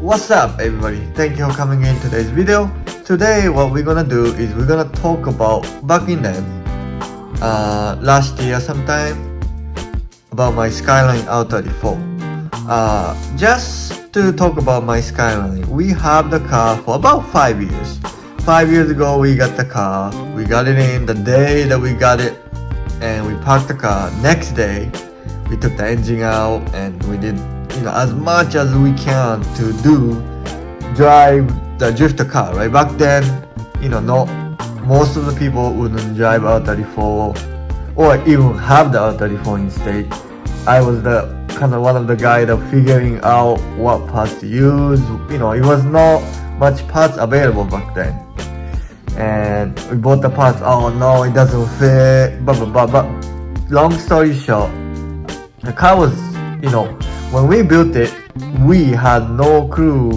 What's up everybody, thank you for coming in today's video. Today what we're gonna do is we're gonna talk about back in then, last year sometime, about my Skyline R34. Just to talk about my Skyline, we have the car for about 5 years. 5 years ago we got the car, we got it in the day that we got it, and we parked the car. Next day we took the engine out and we did as much as we can to drive the drifter car, right? Back then, not most of the people wouldn't drive R34 or even have the R34 in state. I was the kind of one of the guys that figuring out what parts to use. It was not much parts available back then, and we bought the parts. Oh no, it doesn't fit. But long story short, the car was, when we built it, we had no clue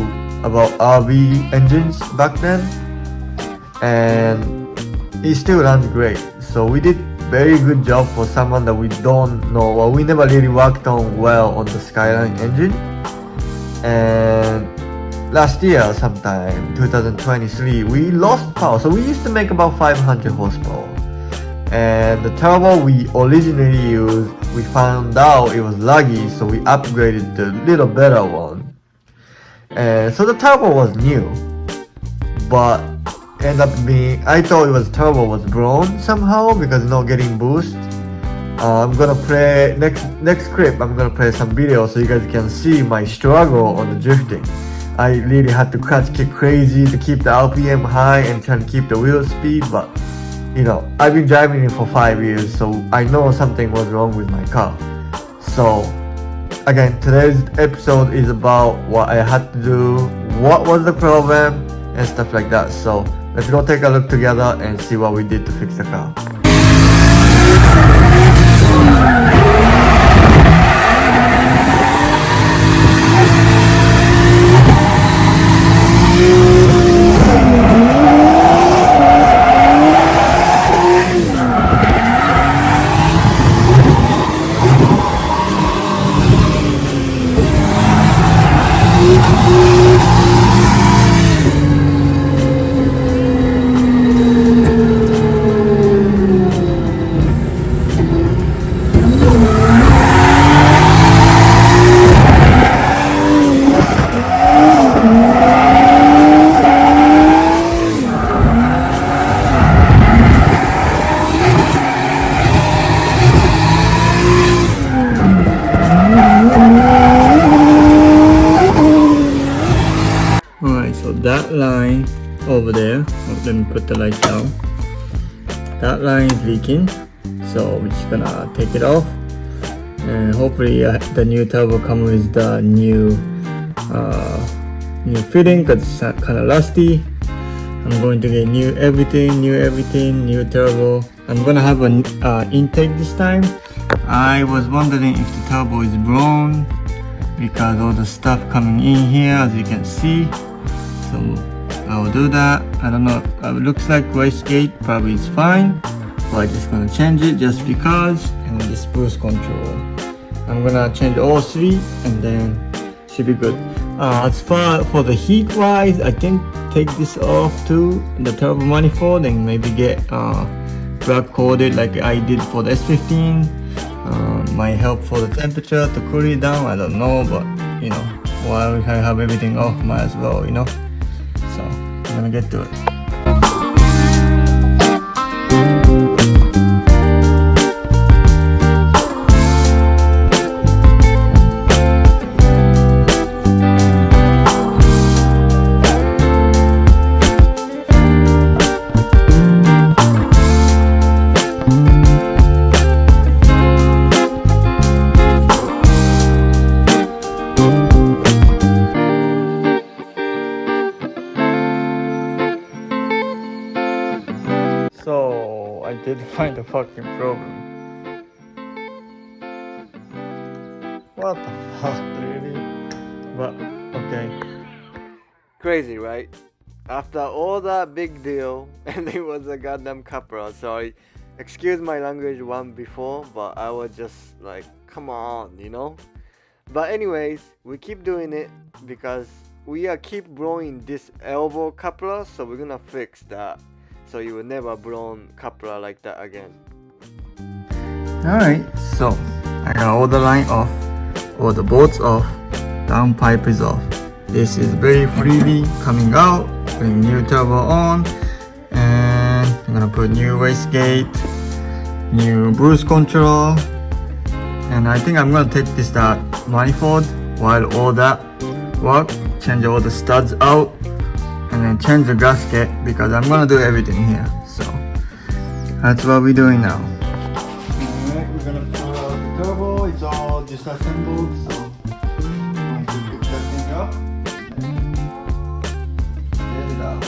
about RV engines back then, and it still runs great. So we did very good job for someone that we don't know, or we never really worked on well on the Skyline engine. And last year sometime, 2023, we lost power. So we used to make about 500 horsepower. And the turbo we originally used, we found out it was laggy, so we upgraded the little better one. And so the turbo was new, but ended up being, I thought it was turbo was blown somehow because not getting boost. I'm gonna play next clip. I'm gonna play some video so you guys can see my struggle on the drifting. I really had to clutch kick crazy to keep the RPM high and try to keep the wheel speed, but I've been driving it for 5 years, so I know something was wrong with my car. So again, today's episode is about what I had to do, what was the problem, and stuff like that. So let's go take a look together and see what we did to fix the car. That line over there, let me put the light down. That line is leaking, so we're just gonna take it off, and hopefully the new turbo comes with the new fitting, because it's kind of rusty. I'm going to get new everything, new turbo. I'm gonna have an intake this time. I was wondering if the turbo is blown because all the stuff coming in here, as you can see. So I will do that. I don't know, it looks like wastegate probably is fine, but I'm just gonna change it just because. And this boost control, I'm gonna change all three and then should be good. As far for the heat wise, I can take this off too, the turbo manifold, and maybe get black coated like I did for the S15. Might help for the temperature to cool it down, I don't know, but while I have everything off, might as well, So I'm gonna get to it. So I did find a fucking problem. What the fuck, really? But okay. Crazy, right? After all that big deal, and it was a goddamn Capra, sorry. excuse my language one before, but I was just like, come on, you know. But anyways, we keep doing it because we are keep blowing this elbow coupler, so we're gonna fix that so you will never blow coupler like that again. Alright, so I got all the line off, all the bolts off, down pipe is off. This is very freely coming out, putting new turbo on, and I'm gonna put new wastegate, new cruise control, and I think I'm gonna take this manifold while all that work, change all the studs out, and then change the gasket because I'm gonna do everything here. So that's what we're doing now. Alright, we're gonna pull out the turbo. It's all disassembled, so I'm going to pick that thing up and get it out.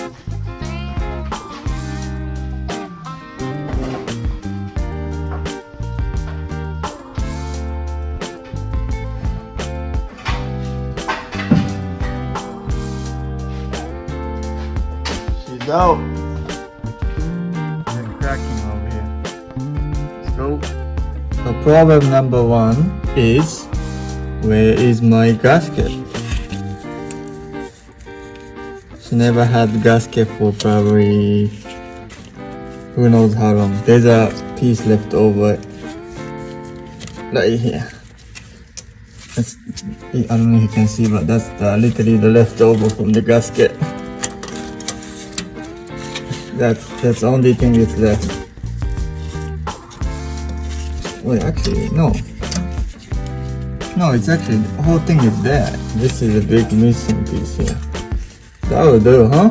Out. They're cracking over here. Let's go. So problem number one is, where is my gasket? She never had gasket for probably who knows how long. There's a piece left over right here. That's, I don't know if you can see, but that's literally the leftover from the gasket. That's the only thing that's left. Wait, actually, no. No, it's actually, the whole thing is there. This is a big missing piece here. That will do, huh?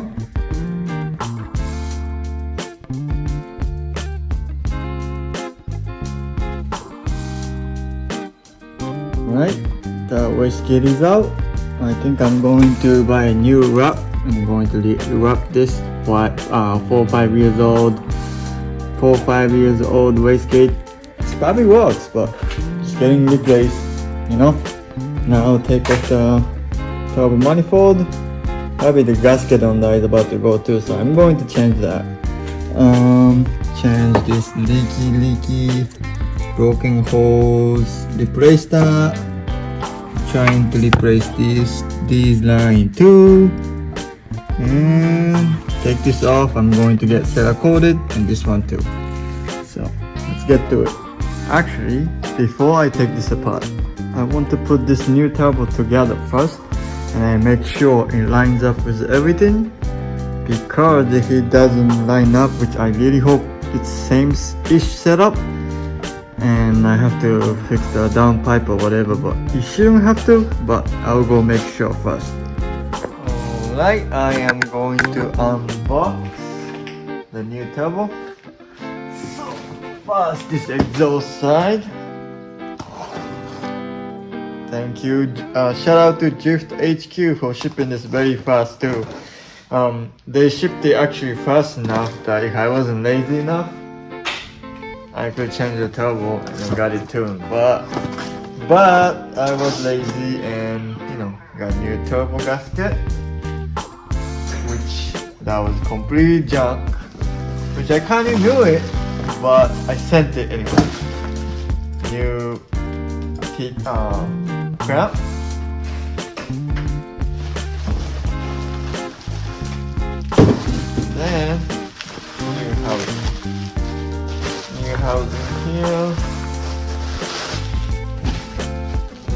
Alright, the wastegate is out. I think I'm going to buy a new wrap. I'm going to wrap this 4 or 5 years old wastegate. It probably works, but it's getting replaced, you know. Now I'll take off the turbo manifold. Probably the gasket on that is about to go too, so I'm going to change that. Change this leaky broken hose, replace that. Trying to replace these line too. And take this off. I'm going to get Cerakoted and this one too. So let's get to it. Actually, before I take this apart, I want to put this new turbo together first, and I make sure it lines up with everything, because if it doesn't line up, which I really hope it's same-ish setup, and I have to fix the downpipe or whatever, but you shouldn't have to, but I'll go make sure first. Alright, I am going to unbox the new turbo. So first, this exhaust side. Thank you. Shout out to Drift HQ for shipping this very fast too. They shipped it actually fast enough that if I wasn't lazy enough, I could change the turbo and got it tuned. But I was lazy and got new turbo gasket. That was complete junk, which I kind of knew it, but I sent it anyway. New clamp. Then new housing here.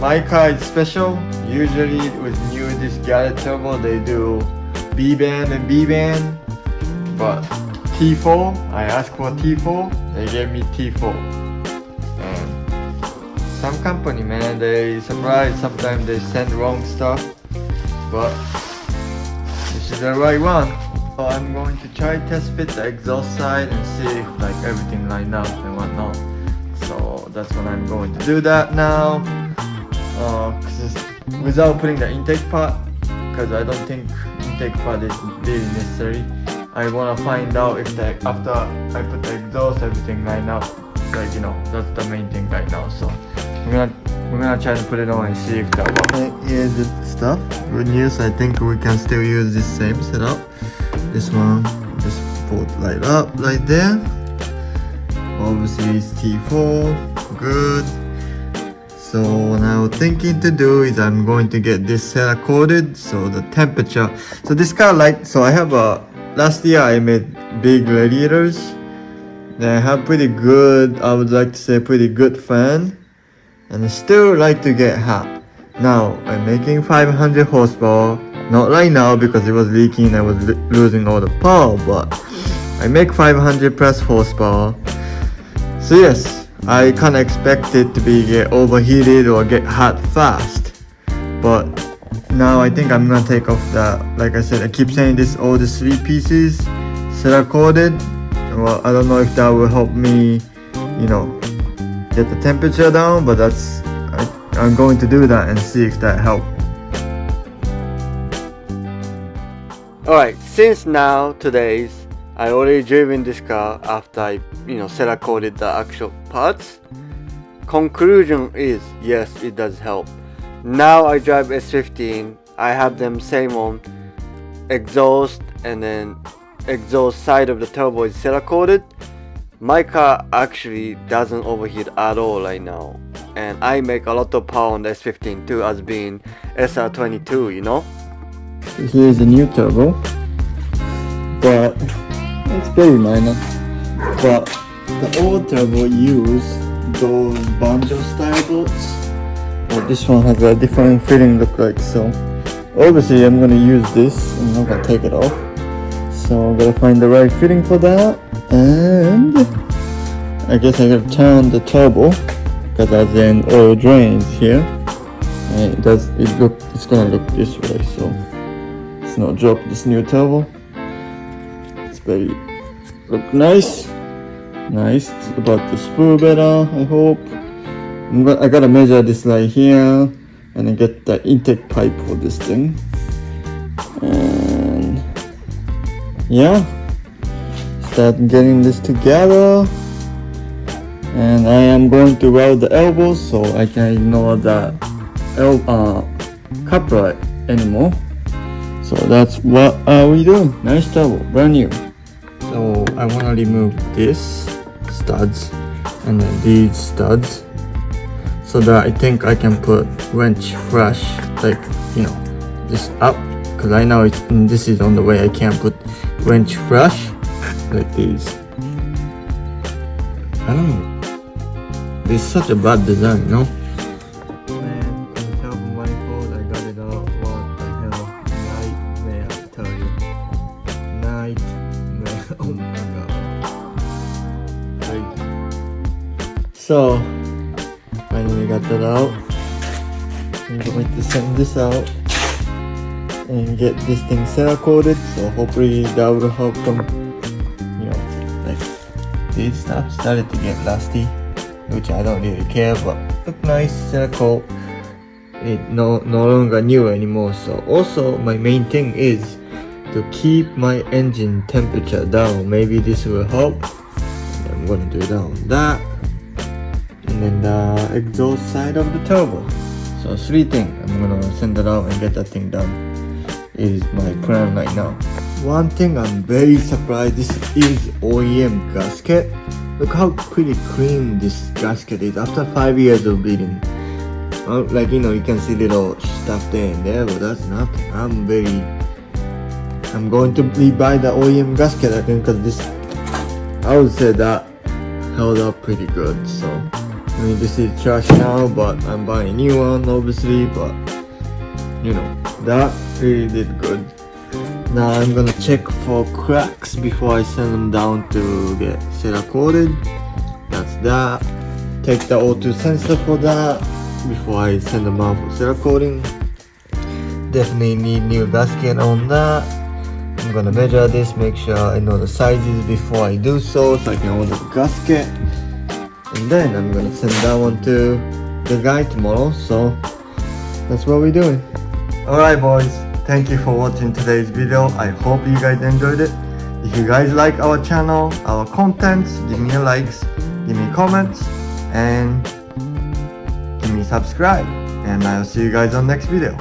My car is special. Usually with this Garrett turbo they do B-band and B-band, but T4, I asked for T4, they gave me T4. And some company, man, they surprise, sometimes they send wrong stuff, but this is the right one. So I'm going to try test fit the exhaust side and see if like everything lined up and whatnot. So that's when I'm going to do that now, without putting the intake part, because I don't think intake part is really necessary. I want to find out if after I put the exhaust everything lined up, like that's the main thing right now. So we're gonna try to put it on and see if that works. Here's the stuff. Good news, I think we can still use this same setup. This one just put right up right there, Obviously it's T4, good. So what I was thinking to do is I'm going to get this coated, so the temperature. So this car so I have last year I made big radiators. They have pretty good, I would like to say pretty good fan, and I still like to get hot. Now I'm making 500 horsepower, not right now because it was leaking, I was losing all the power, but I make 500 plus horsepower. So yes, I can't expect it to get overheated or get hot fast. But now I think I'm gonna take off that. Like I said, I keep saying this, all the 3 pieces coated. Well, I don't know if that will help me, get the temperature down, but I'm going to do that and see if that helps. Alright, since today's I already driven this car after I, coated the actual parts. Conclusion is, yes, it does help. Now I drive S15, I have them same on exhaust, and then exhaust side of the turbo is coated. My car actually doesn't overheat at all right now. And I make a lot of power on the S15 too, as being r34, Here's the new turbo. But it's very minor, but the old turbo used those banjo style bolts, but this one has a different fitting look like. So obviously I'm gonna use this, I'm not gonna take it off, so I'm gonna find the right fitting for that. And I guess I gotta turn the turbo because there's an oil drains here, and it's gonna look this way, so it's not drop this new turbo. Very look nice. It's about to spool better, I hope. I gotta measure this right here and then get the intake pipe for this thing. And yeah, start getting this together. And I am going to weld the elbows so I can ignore the coupler anymore. So that's what we do. Nice turbo, brand new. So I want to remove this studs and then these studs, so that I think I can put wrench flush, just up, because I know this is on the way. I can't put wrench flush like these. I don't know, this is such a bad design, no? Man, can you tell from my phone I got it all? What the hell? Nightmare, I tell you. Nightmare. Oh my god. Crazy. So, finally got that out. I'm going to send this out and get this thing coated. So hopefully that will help them. This stuff started to get rusty, which I don't really care, but look nice, coat. It no longer new anymore. So also my main thing is to keep my engine temperature down. Maybe this will help. I'm gonna do that on that, and then the exhaust side of the turbo. So 3 things. I'm gonna send it out and get that thing done. Is my plan right now. One thing I'm very surprised, this is OEM gasket. Look how pretty clean this gasket is after 5 years of beating. You can see little stuff there and there, but that's nothing. I'm going to rebuy the OEM gasket, I think, because I would say that held up pretty good. So this is trash now, but I'm buying a new one obviously, but that really did good. Now I'm gonna check for cracks before I send them down to get coated. That's that. Take the O2 sensor for that before I send them out for coating. Definitely need new gasket on that. I'm gonna measure this, make sure I know the sizes before I do so I can order the gasket. And then I'm gonna send that one to the guy tomorrow. So that's what we're doing. Alright boys, thank you for watching today's video. I hope you guys enjoyed it. If you guys like our channel, our contents, give me a likes, give me comments, and give me subscribe. And I'll see you guys on next video.